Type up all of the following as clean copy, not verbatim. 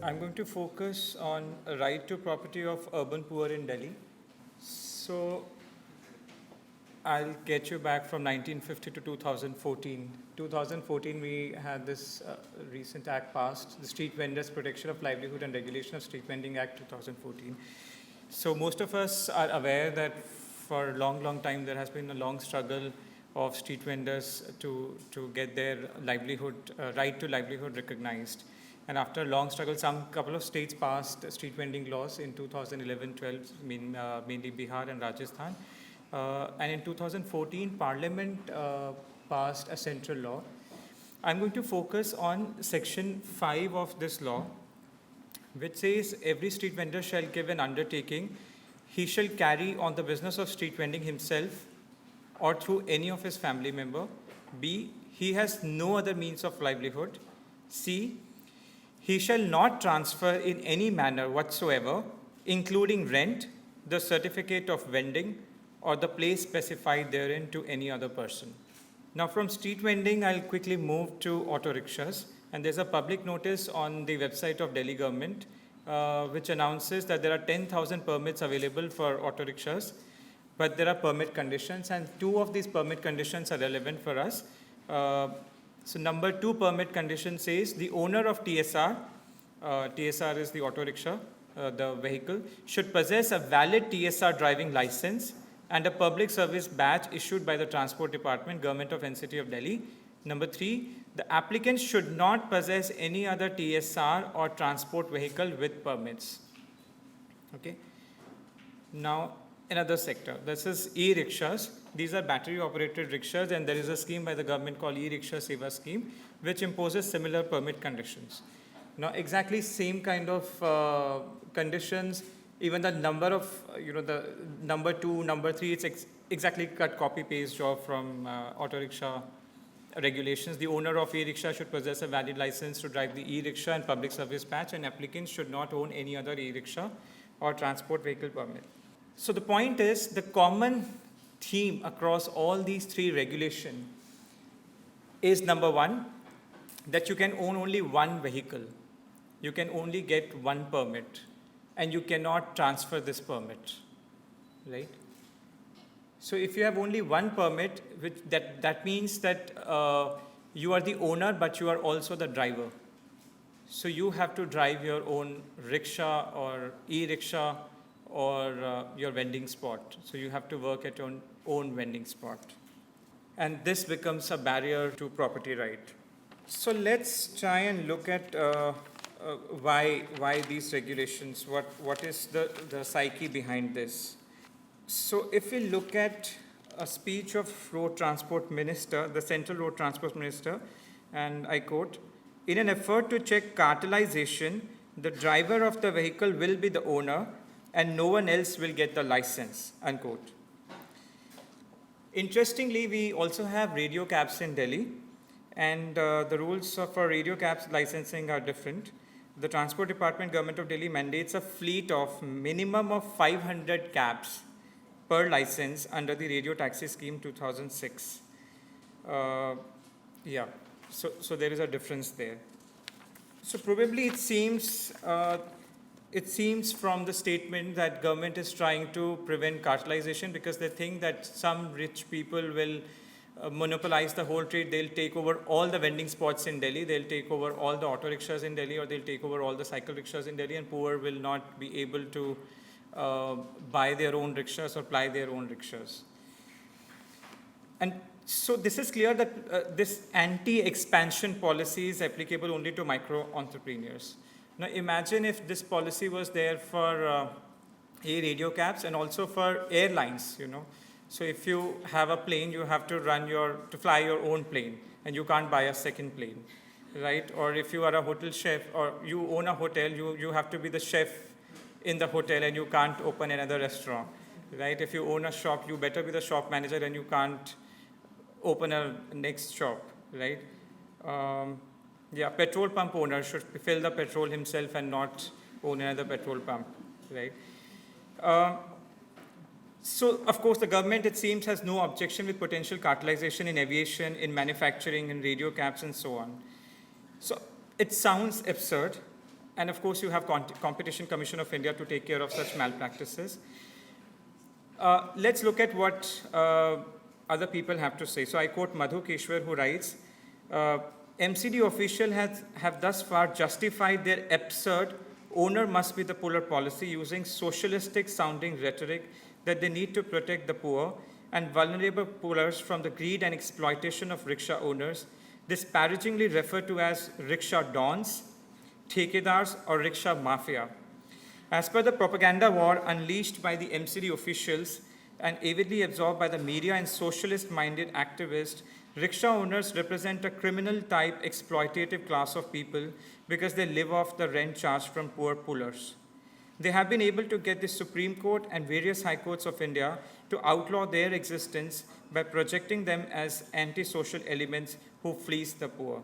I'm going to focus on a right to property of urban poor in Delhi. So I'll get you back from 1950 to 2014. 2014, we had this recent act passed, the Street Vendors Protection of Livelihood and Regulation of Street Vending Act 2014. So most of us are aware that for a long, long time there has been a long struggle of street vendors to get their livelihood, right to livelihood recognized. And after a long struggle, couple of states passed street vending laws in 2011-12, mainly Bihar and Rajasthan. And in 2014, Parliament passed a central law. I'm going to focus on Section 5 of this law, which says every street vendor shall give an undertaking. He shall carry on the business of street vending himself or through any of his family member. B, he has no other means of livelihood. C, he shall not transfer in any manner whatsoever, including rent, the certificate of vending, or the place specified therein to any other person. Now from street vending, I'll quickly move to auto rickshaws. And there's a public notice on the website of Delhi government, which announces that there are 10,000 permits available for auto rickshaws, but there are permit conditions, and 2 of these permit conditions are relevant for us. So number 2 permit condition says the owner of TSR, TSR is the auto rickshaw, the vehicle, should possess a valid TSR driving license and a public service badge issued by the Transport Department, Government of NCT of Delhi. Number 3, the applicant should not possess any other TSR or transport vehicle with permits. Okay. Now, another sector. This is e-rickshaws. These are battery-operated rickshaws, and there is a scheme by the government called e-rickshaw Seva scheme, which imposes similar permit conditions. Now, exactly same kind of conditions. Even the number of, the number 2, number 3, it's exactly cut copy-paste job from auto rickshaw regulations. The owner of e-rickshaw should possess a valid license to drive the e-rickshaw and public service badge, and applicants should not own any other e-rickshaw or transport vehicle permit. So the point is, the common theme across all these 3 regulations is number 1, that you can own only one vehicle. You can only get one permit, and you cannot transfer this permit, right? So if you have only one permit, that means that you are the owner, but you are also the driver. So you have to drive your own rickshaw or e-rickshaw or your vending spot. So you have to work at your own vending spot. And this becomes a barrier to property right. So let's try and look at why these regulations, what is the psyche behind this. So if we look at a speech of Road Transport Minister, the Central Road Transport Minister, and I quote, "In an effort to check cartelization, the driver of the vehicle will be the owner and no one else will get the license," unquote. Interestingly, we also have radio cabs in Delhi, and the rules for radio cabs licensing are different. The Transport Department, Government of Delhi mandates a fleet of minimum of 500 cabs per license under the Radio Taxi Scheme 2006. So there is a difference there. So probably it seems from the statement that government is trying to prevent cartelization because they think that some rich people will monopolize the whole trade. They'll take over all the vending spots in Delhi. They'll take over all the auto rickshaws in Delhi, or they'll take over all the cycle rickshaws in Delhi, and poor will not be able to buy their own rickshaws or ply their own rickshaws. And so this is clear that this anti-expansion policy is applicable only to micro entrepreneurs. Now imagine if this policy was there for radio cabs and also for airlines, So if you have a plane, you have to fly your own plane, and you can't buy a second plane, right? Or if you are a hotel chef or you own a hotel, you have to be the chef in the hotel and you can't open another restaurant, right? If you own a shop, you better be the shop manager and you can't open a next shop, right? Petrol pump owner should fill the petrol himself and not own another petrol pump, right? Uh, so, of course, the government, it seems, has no objection with potential cartelization in aviation, in manufacturing, in radio cabs, and so on. So, it sounds absurd. And of course, you have Competition Commission of India to take care of such malpractices. Let's look at what other people have to say. So I quote Madhu Keshwar, who writes, MCD officials have thus far justified their absurd owner must be the puller policy using socialistic sounding rhetoric that they need to protect the poor and vulnerable pullers from the greed and exploitation of rickshaw owners, disparagingly referred to as rickshaw dons, thekedars, or rickshaw mafia. As per the propaganda war unleashed by the MCD officials and avidly absorbed by the media and socialist-minded activists, rickshaw owners represent a criminal type exploitative class of people because they live off the rent charged from poor pullers. They have been able to get the Supreme Court and various high courts of India to outlaw their existence by projecting them as antisocial elements who fleece the poor.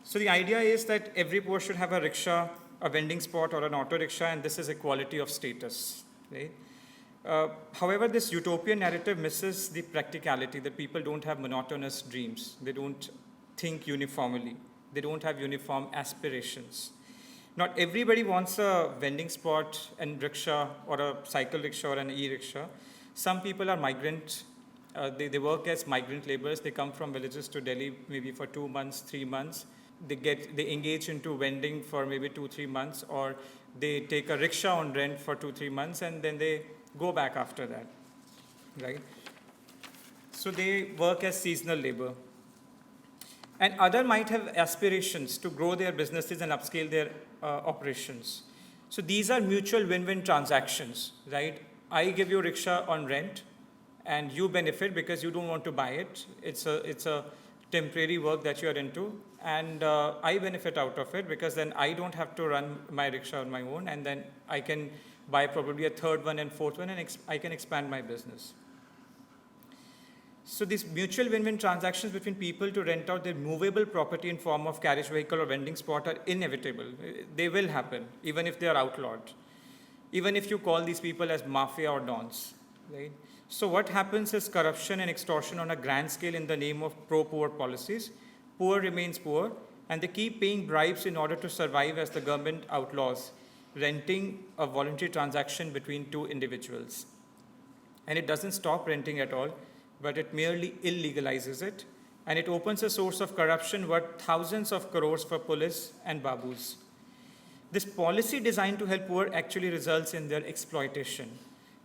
So the idea is that every poor should have a rickshaw, a vending spot, or an auto rickshaw, and this is equality of status, right? However, this utopian narrative misses the practicality that people don't have monotonous dreams. They don't think uniformly. They don't have uniform aspirations. Not everybody wants a vending spot and rickshaw or a cycle rickshaw or an e-rickshaw. Some people are migrant. They work as migrant laborers. They come from villages to Delhi maybe for 2 months, 3 months. They engage into vending for maybe 2-3 months, or they take a rickshaw on rent for 2-3 months, and then they go back after that, right? So they work as seasonal labor. And other might have aspirations to grow their businesses and upscale their operations. So these are mutual win-win transactions, right? I give you rickshaw on rent, and you benefit because you don't want to buy it. It's a temporary work that you're into, and I benefit out of it because then I don't have to run my rickshaw on my own, and then I can buy probably a third one and fourth one, and I can expand my business. So these mutual win-win transactions between people to rent out their movable property in form of carriage vehicle or vending spot are inevitable. They will happen, even if they are outlawed, even if you call these people as mafia or dons, right? So what happens is corruption and extortion on a grand scale in the name of pro-poor policies. Poor remains poor, and they keep paying bribes in order to survive as the government outlaws renting a voluntary transaction between two individuals. And it doesn't stop renting at all, but it merely illegalizes it, and it opens a source of corruption worth thousands of crores for police and babus. This policy designed to help poor actually results in their exploitation.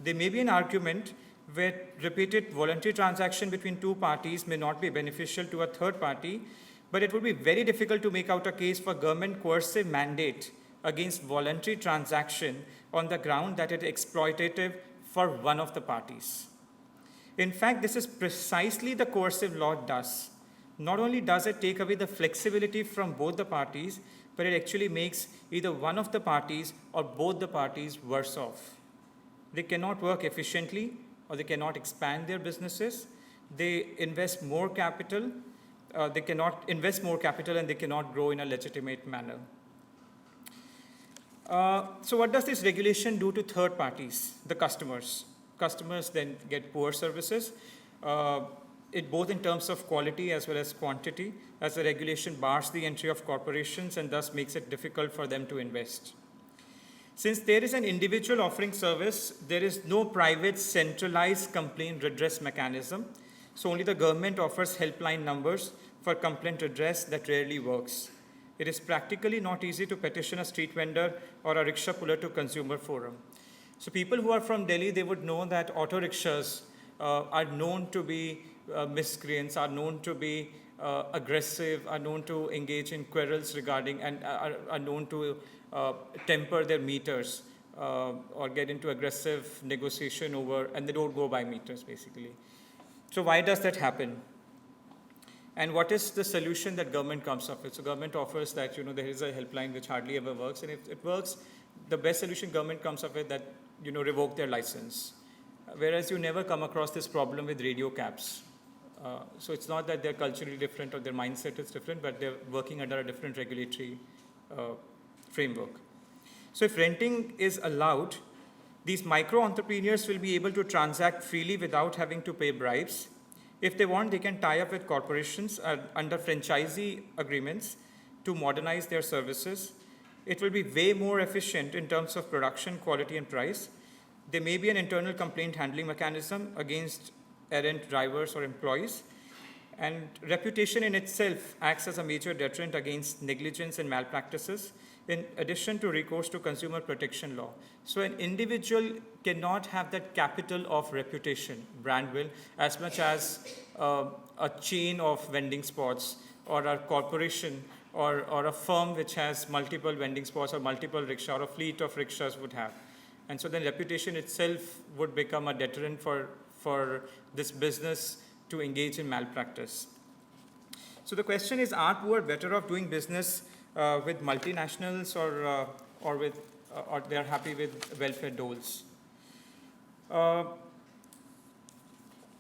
There may be an argument where repeated voluntary transaction between two parties may not be beneficial to a third party, but it would be very difficult to make out a case for government coercive mandate against voluntary transaction on the ground that it is exploitative for one of the parties. In fact, this is precisely the coercive law does. Not only does it take away the flexibility from both the parties, but it actually makes either one of the parties or both the parties worse off. They cannot work efficiently, or they cannot expand their businesses. They invest more capital. They cannot invest more capital, and they cannot grow in a legitimate manner. So what does this regulation do to third parties, the customers? Customers then get poor services, both in terms of quality as well as quantity, as the regulation bars the entry of corporations and thus makes it difficult for them to invest. Since there is an individual offering service, there is no private centralized complaint redress mechanism. So only the government offers helpline numbers for complaint redress that rarely works. It is practically not easy to petition a street vendor or a rickshaw puller to consumer forum. So people who are from Delhi, they would know that auto rickshaws are known to be miscreants, are known to be aggressive, are known to engage in quarrels regarding, and are known to temper their meters or get into aggressive negotiation over, and they don't go by meters basically. So why does that happen? And what is the solution that government comes up with? So government offers that, there is a helpline which hardly ever works, and if it works, the best solution government comes up with that, revoke their license. Whereas you never come across this problem with radio cabs. So it's not that they're culturally different or their mindset is different, but they're working under a different regulatory framework. So if renting is allowed, These micro entrepreneurs will be able to transact freely without having to pay bribes. If they want, they can tie up with corporations under franchisee agreements to modernize their services. It will be way more efficient in terms of production, quality, and price. There may be an internal complaint handling mechanism against errant drivers or employees. And reputation in itself acts as a major deterrent against negligence and malpractices, in addition to recourse to consumer protection law. So an individual cannot have that capital of reputation, brand will, as much as a chain of vending spots or a corporation or a firm which has multiple vending spots or multiple rickshaw or a fleet of rickshaws would have. And so then reputation itself would become a deterrent for this business to engage in malpractice. So the question is, are poor better off doing business with multinationals or they are happy with welfare doles?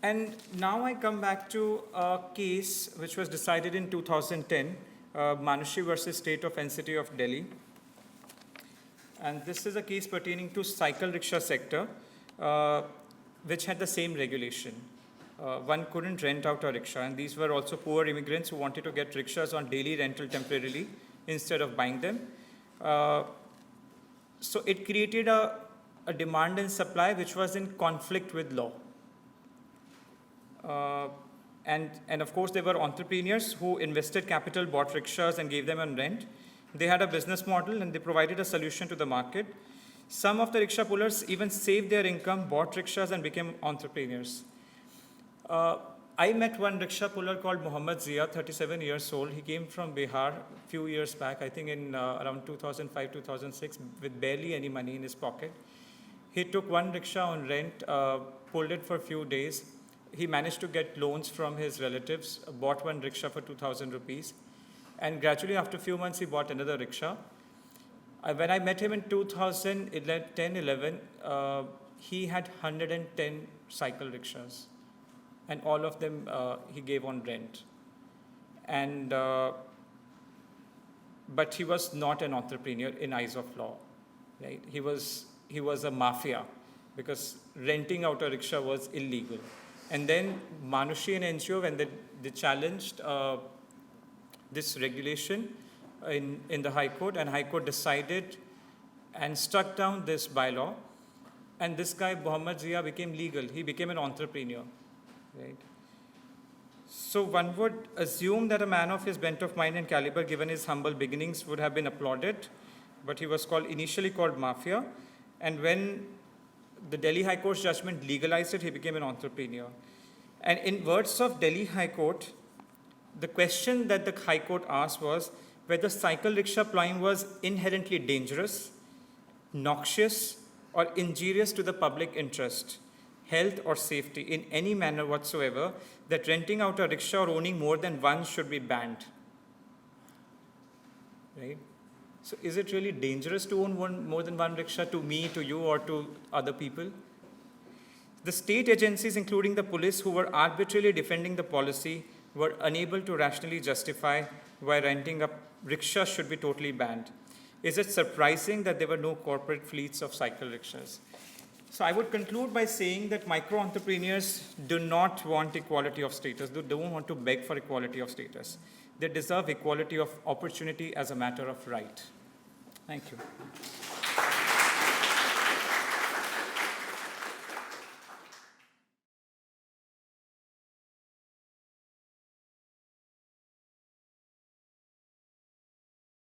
And now I come back to a case which was decided in 2010, Manushi versus State of and City of Delhi. And this is a case pertaining to cycle rickshaw sector, which had the same regulation. One couldn't rent out a rickshaw, and these were also poor immigrants who wanted to get rickshaws on daily rental temporarily instead of buying them. So it created a demand and supply which was in conflict with law. And of course, there were entrepreneurs who invested capital, bought rickshaws, and gave them on rent. They had a business model, and they provided a solution to the market. Some of the rickshaw pullers even saved their income, bought rickshaws, and became entrepreneurs. I met one rickshaw puller called Muhammad Zia, 37 years old. He came from Bihar a few years back, I think in around 2005, 2006, with barely any money in his pocket. He took one rickshaw on rent, pulled it for a few days. He managed to get loans from his relatives, bought one rickshaw for 2,000 rupees. And gradually, after a few months, he bought another rickshaw. When I met him in 2010-11, he had 110 cycle rickshaws. And all of them he gave on rent. And but he was not an entrepreneur in eyes of law, right? He was a mafia because renting out a rickshaw was illegal. And then Manushi and NGO, when they challenged this regulation in the High Court, and High Court decided and struck down this bylaw. And this guy, Muhammad Zia, became legal. He became an entrepreneur. Right. So one would assume that a man of his bent of mind and caliber, given his humble beginnings, would have been applauded, but he was initially called Mafia, and when the Delhi High Court's judgment legalized it, he became an entrepreneur. And in words of Delhi High Court, the question that the High Court asked was whether cycle rickshaw plying was inherently dangerous, noxious, or injurious to the public interest, health, or safety in any manner whatsoever, that renting out a rickshaw or owning more than one should be banned. Right? So is it really dangerous to own more than one rickshaw, to me, to you, or to other people? The state agencies, including the police, who were arbitrarily defending the policy, were unable to rationally justify why renting a rickshaw should be totally banned. Is it surprising that there were no corporate fleets of cycle rickshaws? So I would conclude by saying that micro-entrepreneurs do not want equality of status. They don't want to beg for equality of status. They deserve equality of opportunity as a matter of right. Thank you.